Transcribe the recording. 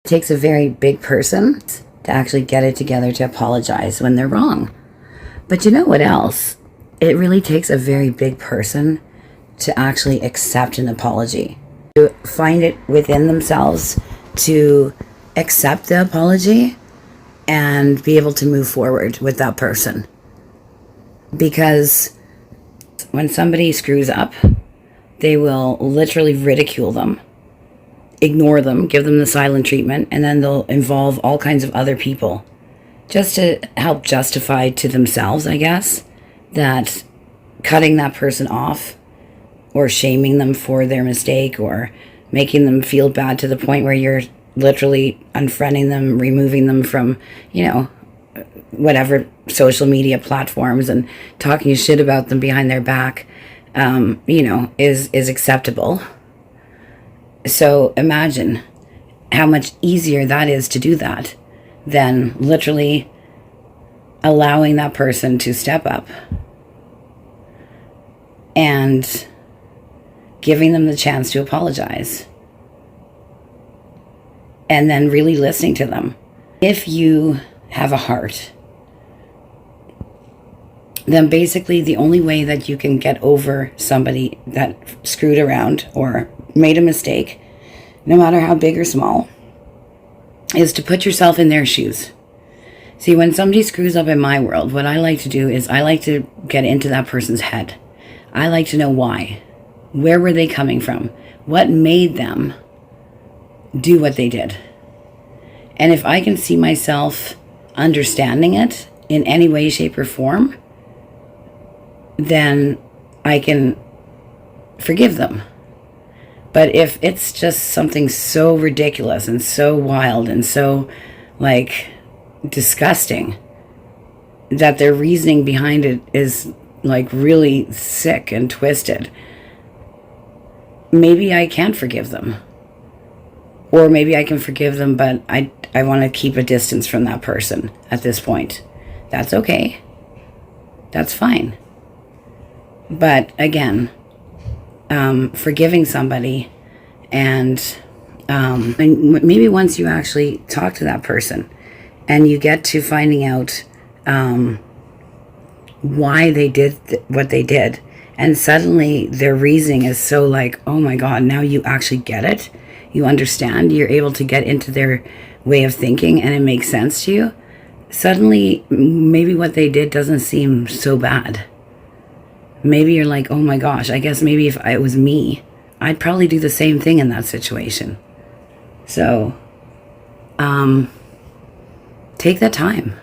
It takes a very big person to actually get it together to apologize when they're wrong. But you know what else? It really takes a very big person to actually accept an apology, to find it within themselves to accept the apology and be able to move forward with that person. Because when somebody screws up, they will literally ridicule them, ignore them, give them the silent treatment, and then they'll involve all kinds of other people just to help justify to themselves, I guess, that cutting that person off or shaming them for their mistake or making them feel bad to the point where you're literally unfriending them, removing them from, whatever social media platforms and talking shit about them behind their back, is acceptable. So imagine how much easier that is to do that than literally allowing that person to step up and giving them the chance to apologize and then really listening to them. If you have a heart, then basically the only way that you can get over somebody that screwed around or made a mistake, no matter how big or small, is to put yourself in their shoes. See, when somebody screws up in my world, what I like to do is I like to get into that person's head. I like to know why. Where were they coming from? What made them do what they did? And if I can see myself understanding it in any way, shape, or form, then I can forgive them. But if it's just something so ridiculous and so wild and so, disgusting that their reasoning behind it is, really sick and twisted, maybe I can't forgive them. Or maybe I can forgive them, but I want to keep a distance from that person at this point. That's okay. That's fine. But again, forgiving somebody and maybe once you actually talk to that person and you get to finding out why they did what they did, and suddenly their reasoning is so oh my God, now you actually get it. You understand. You're able to get into their way of thinking and it makes sense to you. Suddenly, maybe what they did doesn't seem so bad. Maybe you're like, oh my gosh, I guess maybe if it was me, I'd probably do the same thing in that situation. So, take that time.